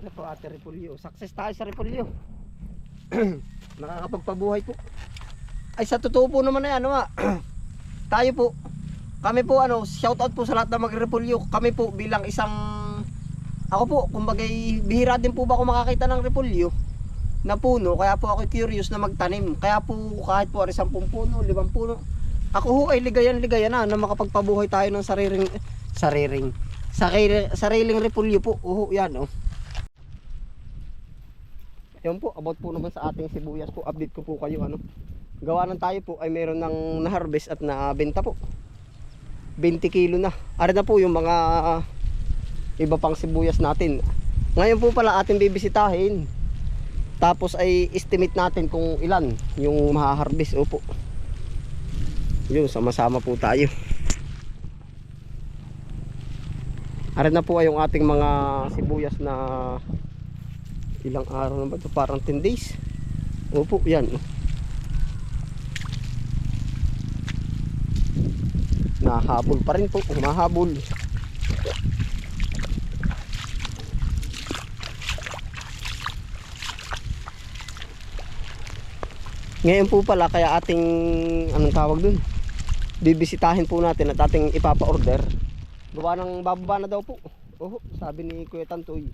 Ano po ate Repolyo? Success tayo sa Repolyo. Nakakapagpabuhay po. Ay sa totoo po naman na ano tayo po. Kami po shoutout po sa lahat ng mag-repolyo. Kami po bilang isang ako po, kumbaga bihira din po ba ako makakita ng repolyo na puno, kaya po ako curious na magtanim. Kaya po kahit po 10 puno, 5 puno, ako ho ay ligayan na makapagpabuhay tayo ng sariling repolyo po. Yan Yan po, about po naman sa ating sibuyas po, update ko po kayo gawa ng tayo po ay meron ng na-harvest at na-benta po. 20 kilo na. Ari na po yung mga iba pang sibuyas natin. Ngayon po pala ating bibisitahin. Tapos ay estimate natin kung ilan yung maha-harvest. Opo. Yun, sama-sama po tayo. Ari na po ay yung ating mga sibuyas na ilang araw na ba ito? Parang 10 days. Opo, yan. Nahabol pa rin po, mahabol. Ngayon po pala kaya ating anong tawag dun, bibisitahin po natin at ating ipapa-order. Gawa ng bababa na daw po. Sabi ni Kuya Tantoy,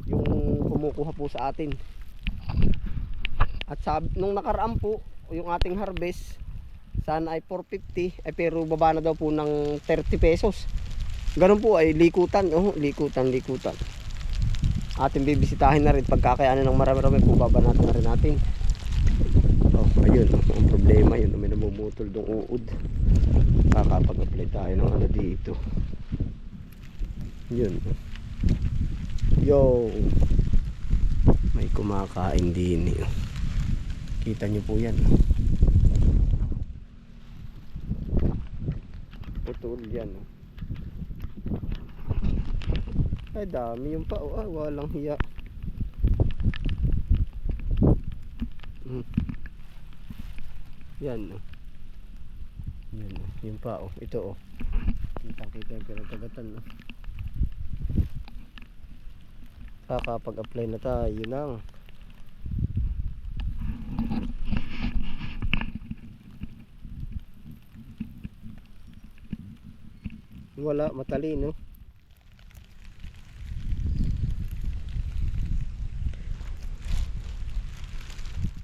yung kumukuha po sa atin. At nung nakaraan po, yung ating harvest sana ay 450 pero baba na daw po ng 30 pesos. Ganun po ay likutan. Likutan. Ating bibisitahin na rin pagkakayanan ng marami-rami po, babanatan na rin natin. Ayun, ang problema yun, may namumutol dong uod. Kakapag-apply tayo ng dito. Yun. Yo, may kumakain din. Kita nyo po yan. Putol yan. Ay dami yung pa. Walang hiya. Yan. Yan. Yung pa. Ito. Kitang-kita yung pinagkagatan. Kakapag-apply na tayo ng wala, matalino.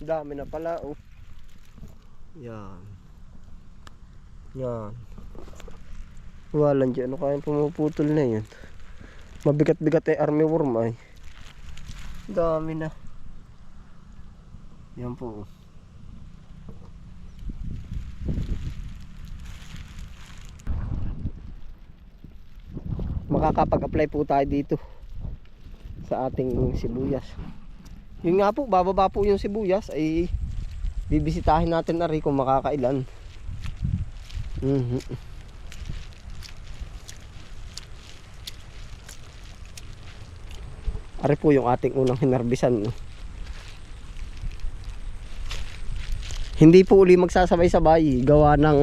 Dami na pala. Yan. Walang dyan. Kaya pumuputol na yun. Mabigat-bigat army worm ay. Dami na. Yan po. Makakapag-apply po tayo dito sa ating sibuyas. Yun nga po, bababa po yung sibuyas ay bibisitahin natin na rin kung makakailan. Ari po yung ating unang hinarbisan. Hindi po uli magsasabay-sabay, gawa ng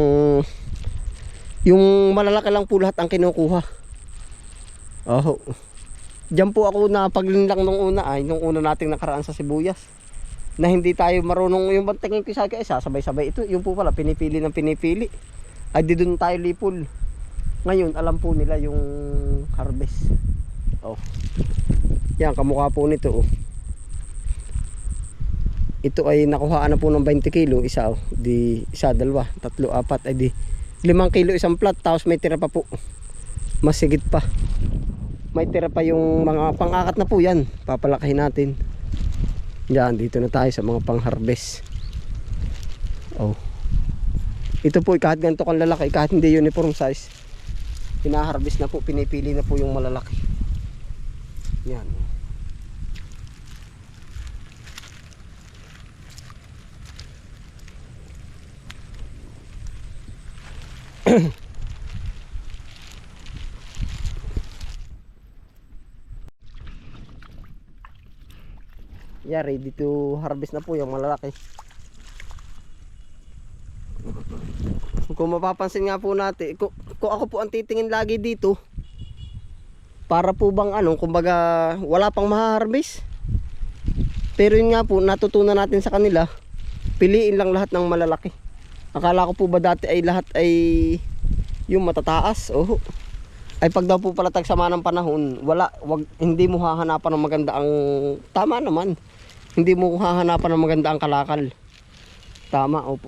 yung malalaki lang po lahat ang kinukuha. Diyan po ako na paglinlang nung una nung una nating nakaraan sa sibuyas. Na hindi tayo marunong yung tingin ko sa akin, sabay-sabay ito. Yung po pala pinipili. Ay di doon tayo lipol. Ngayon alam po nila yung harvest. Yan, kamukha po nito. Ito ay nakuhaan na po ng 20 kilo isa. Di isa, dalawa, tatlo, apat, ay di 5 kilo isang plat. Tapos may tira pa po. Masigit pa. May tira pa yung mga pang-akat na po yan. Papalakihin natin. Yan, dito na tayo sa mga pang-harvest. Ito po, kahit ganito kang lalaki, kahit hindi uniform size, pinaharvest na po, pinipili na po yung malalaki. Yan. Yeah, ready to harvest na po yung malalaki. Kung mapapansin nga po natin, kung ako po ang titingin lagi dito, Para po bang ano, kumbaga wala pang ma-harvest. Pero yun nga po, natutunan natin sa kanila, piliin lang lahat ng malalaki. Akala ko po ba dati ay lahat ay yung matataas. Oh. Ay pag daw po pala tagsama ng panahon, hindi mo hahanapan ng maganda ang, tama naman. Hindi mo hahanapan ng maganda ang kalakal. Tama, opo.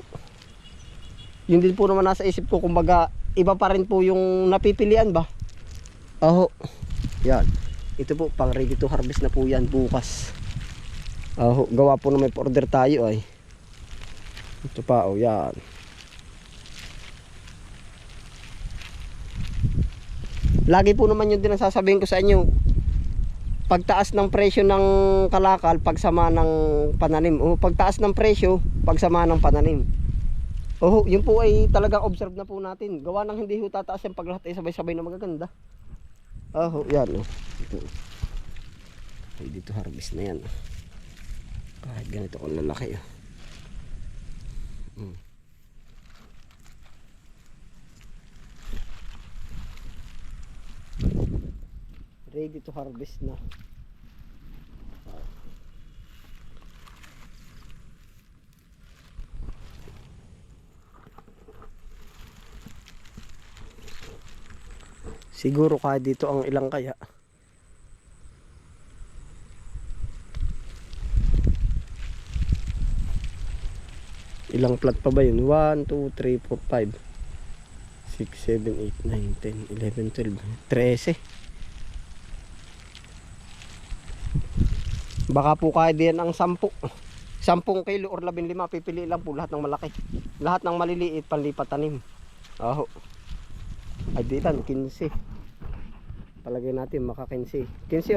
Yun din po naman nasa isip ko, kumbaga iba pa rin po yung napipilian ba. Oh. Yan. Ito po, pang ready to harvest na po yan bukas. Gawa po na may order tayo ay. Ito pa, yan. Lagi po naman yun din ang sasabihin ko sa inyo. Pagtaas ng presyo ng kalakal, pagsama ng pananim. Pagtaas ng presyo, pagsama ng pananim. Yun po ay talagang observe na po natin. Gawa ng hindi ho tataas yung pag lahat ay sabay-sabay na magaganda. Yan. Ito. Ay, dito harvest na yan. Kahit ganito kung lalaki. Ready to harvest na. Siguro kahit dito ang ilang kaya. Ilang plat pa ba yun? 1, 2, 3, 4, 5 6, 7, 8, 9, 10, 11, 12 13. Baka po kahit din ang 10 kilo or 15, pipili lang po lahat ng malaki. Lahat ng maliliit panlipat tanim. Ay di lang 15. Palagay natin maka 15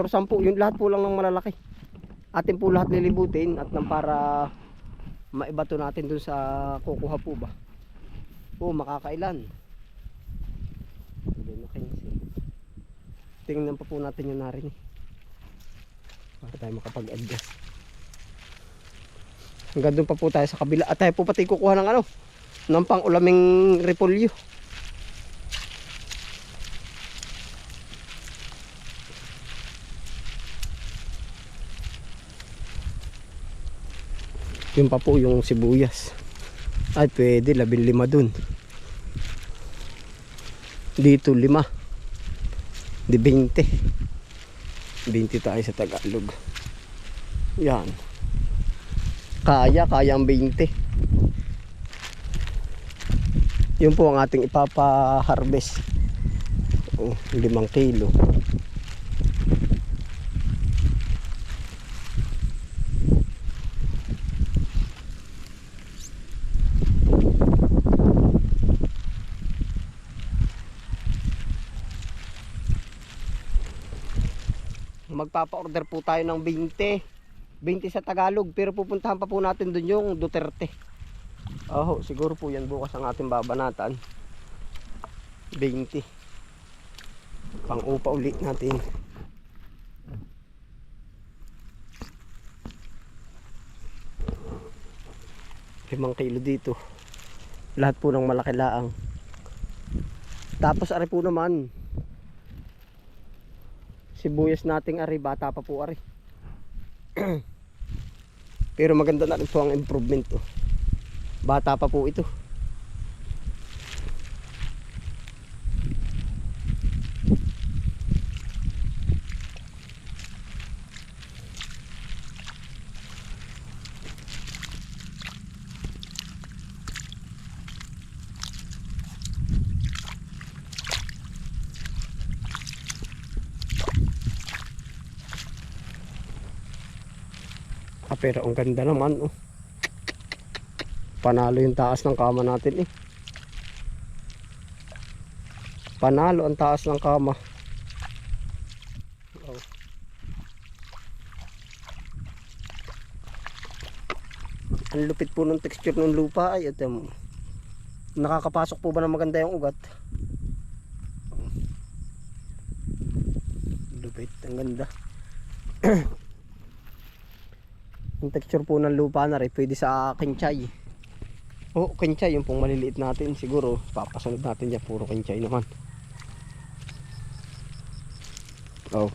or 10, yun lahat po lang ng malalaki. Atin po lahat lilibutin at nang para maibato natin dun sa kukuha po ba. Makakailan. Hindi na 15. Tingnan pa po natin yung narin para tayo makapag-adjust. Hanggang doon pa po tayo sa kabila. At tayo po pati kukuha ng ng pang ulaming repolyo. Yun pa po yung sibuyas. Ay pwede 15 dun. Dito 5. Di 20. 20 tayo sa Tagalog. Yan. Kaya ang 20. Yun po ang ating ipapa-harvest. 5 kilo. Magpapa-order po tayo ng 20 sa Tagalog, pero pupuntahan pa po natin dun yung Duterte. Siguro po yan bukas ang ating babanatan. 20 pang upa ulit natin. Limang kilo dito, lahat po ng malaki laang. Tapos ari po naman sibuyas nating ari, bata pa po ari. Pero maganda na rin po ang improvement. Bata pa po ito. Pero ang ganda naman. Panalo yung taas ng kama natin Panalo ang taas ng kama. Ang lupit po ng texture ng lupa ay nakakapasok po ba na maganda yung ugat. Lupit, ang ganda. Yung texture po ng lupa na rin pwede sa kinchay. Kinchay yung pong maliliit natin. Siguro papasunod natin dyan, puro kinchay naman. Oh.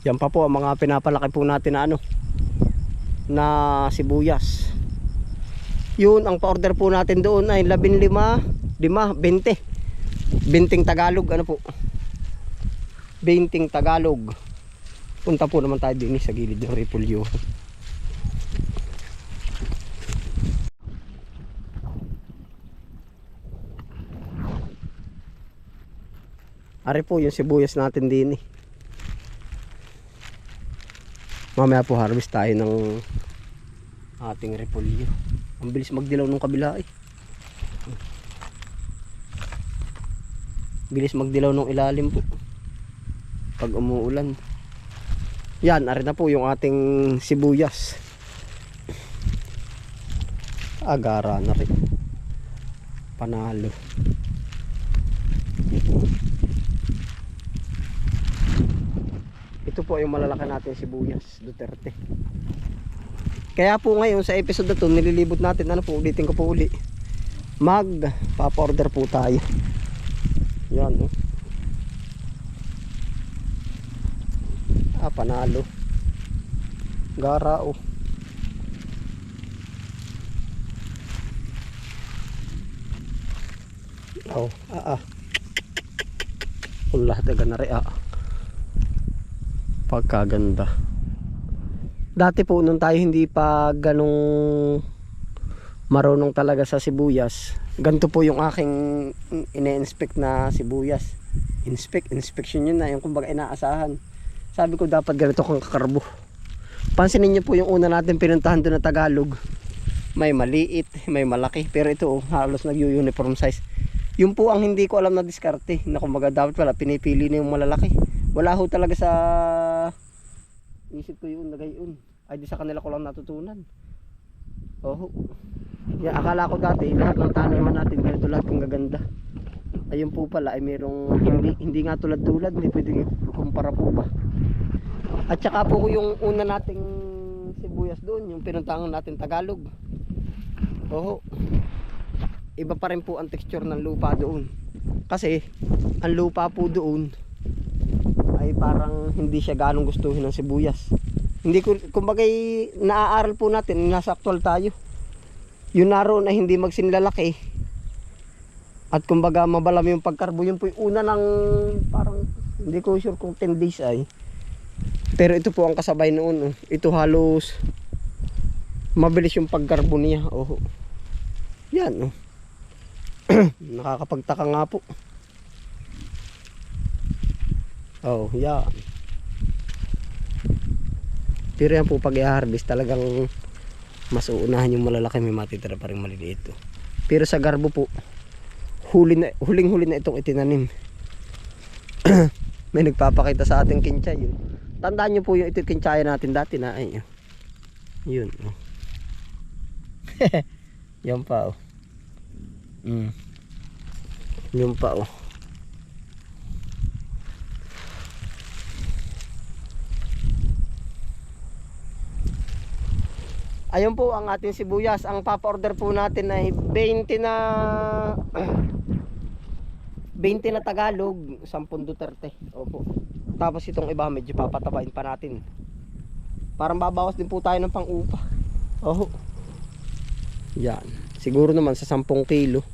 Yan pa po ang mga pinapalaki po natin na ano, na sibuyas. Yun, ang pa-order po natin doon ay 15, 20. 20 Tagalog, ano po? 20 Tagalog. Punta po naman tayo din sa gilid ng repolyo. Ari po yung sibuyas natin din. Mamaya po harvest tayo ng ating repolyo. Ang bilis magdilaw nung kabila eh. Bilis magdilaw nung ilalim po pag umuulan. Yan, ari na po yung ating sibuyas. Agara na rin. Panalo. Ito po yung malalaki natin sibuyas, Duterte. Kaya po ngayon sa episode na to, nililibot natin, ano po, ulitin ko po uli. Papa-order po tayo. Yan, oh. Panalo. Gara, oh. Oh, ulah daga na rin, pagkaganda. Dati po nung tayo hindi pa ganong marunong talaga sa sibuyas, ganito po yung aking ine-inspect na sibuyas. Inspection yun na, yung kumbaga inaasahan. Sabi ko dapat ganito kang kakarbo. Pansinin niyo po yung una natin pinuntahan doon na Tagalog. May maliit, may malaki, pero ito oh, halos nag-uniform size. Yung po ang hindi ko alam na diskarte, na kumbaga dapat pala pinipili na yung malalaki. Wala ho talaga sa isip ko yun na gayon. Ay di sa kanila ko lang natutunan. Oh. Yan, akala ko dati lahat ng taniman natin ganito lahat kung gaganda. Ayun po pala ay merong hindi nga tulad-tulad, hindi pwedeng kumpara po ba. At saka po yung una nating sibuyas doon, yung pinuntahan natin Tagalog. Oh. Iba pa rin po ang texture ng lupa doon. Kasi ang lupa po doon ay parang hindi siya ganong gustuhin ng sibuyas. Hindi ko, kumbaga naaaral po natin, nasa actual tayo. Yung naroon na hindi magsinlalaki at kumbaga mabalam yung pagkarbo, yun po yung una ng parang hindi ko sure kung 10 days ay. Pero ito po ang kasabay noon, oh. Ito halos mabilis yung pagkarbo niya. Oh. Yan, oh. Nakakapagtaka nga po. Oh, yan. Pero yan po pag i-harvest talagang mas uunahan yung malalaki, may matitira pa rin maliliit. Oh. Pero sa garbo po, huling-huli na itong itinanim. May nagpapakita sa ating kinchay. Oh. Tandaan nyo po yung ito kinchaya natin dati na ay. Yun. Oh. Yan pa oh. Yun pa oh. Ayun po ang ating sibuyas. Ang papa-order po natin ay 20 na 20 na Tagalog, 10 Duterte. Opo. Tapos itong iba medyo papatabain pa natin. Parang babawas din po tayo ng pang-upa. Oh. Yan. Siguro naman sa 10 kilo.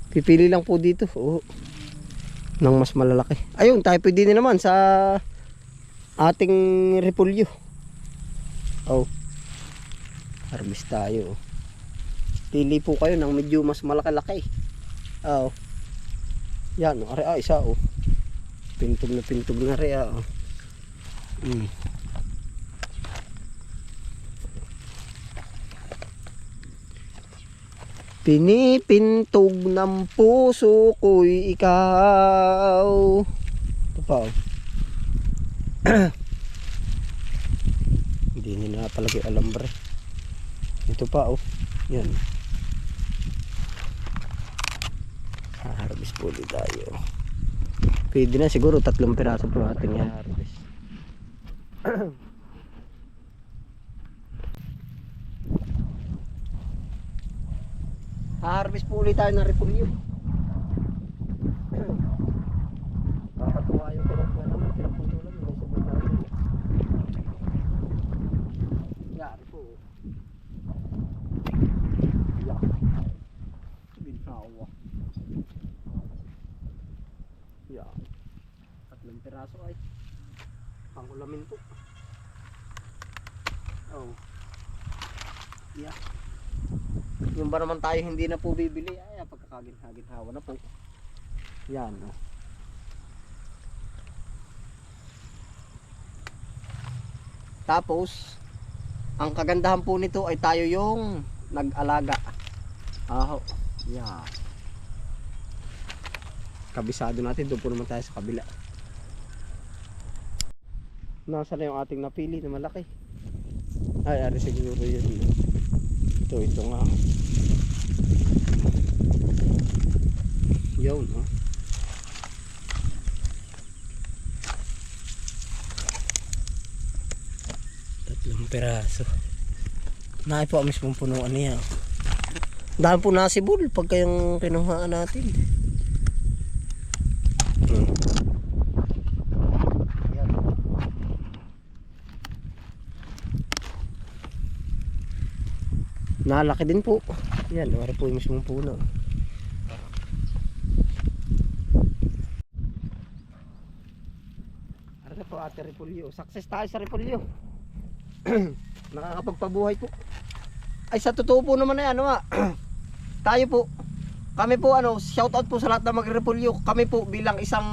Pipili lang po dito. Oh. Nang mas malalaki. Ayun, tayo pwede din naman sa ating repolyo. Oh. Harvest tayo. Pili po kayo ng medyo mas malaki-laki. Oh. Yan, are isa oh. Pintog na rea oh. Pinipintog ng puso ko'y ikaw. Ito pa oh. Hindi nila palagi alambre. Ito pa oh. Yan. Harvest po ulit tayo. Pwede na siguro 3 piraso po ating i-harvest. Harvest po ulit tayo ng repolyo. piraso ay pangulamin po. Oh. Yeah. Yung ba naman tayo hindi na po bibili ay pagkakaginhawa na po. Yan oh. Tapos ang kagandahan po nito ay tayo yung nag-alaga. Aho. Yeah. Kabisado natin, doon po naman tayo sa kabila. Nasa na yung ating napili na malaki. Ay, ari siguro yun. Ito nga. Yun, oh. Tatlong piraso. Naay po ang mismong punuan niya. Dahil po nasibol pag kayong kinuhaan natin. Yan. Nalaki din po. Yan, wala po yung mismong puno. Ano po ate Repolyo? Success tayo sa Repolyo. Nakakapagpabuhay po. Ay sa totoo po naman ay ano tayo po, kami po shout out po sa lahat ng mag-repolyo. Kami po bilang isang,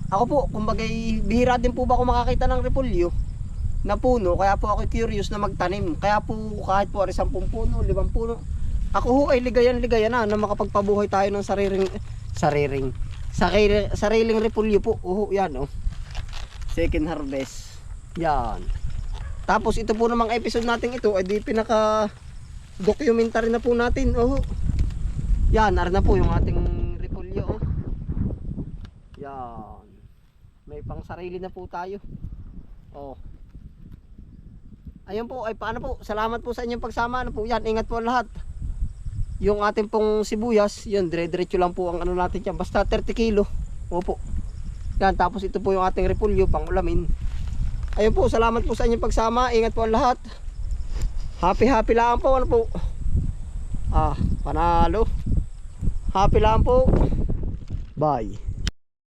ako po kumbaga bihira din po ba ako makakita ng repolyo na puno, kaya po ako curious na magtanim. Kaya po kahit po 10 puno, 5 puno, ako ho ay ligayan na makapagpabuhay tayo ng sariling repolyo po. Yan oh. Second harvest. Yan. Tapos ito po namang episode natin ito ay di pinaka documentary na po natin. Yan, na po yung ating repolyo. Yan. May pang sarili na po tayo. Ayun po, ay paano po? Salamat po sa inyong pagsama. Yan, ingat po lahat. Yung ating pong sibuyas, yun, dire-diretso lang po ang natin dyan. Basta 30 kilo. Opo. Yan, tapos ito po yung ating repolyo, pang ulamin. Ayun po, salamat po sa inyong pagsama. Ingat po lahat. Happy lang po. Panalo. Happy lang po. Bye.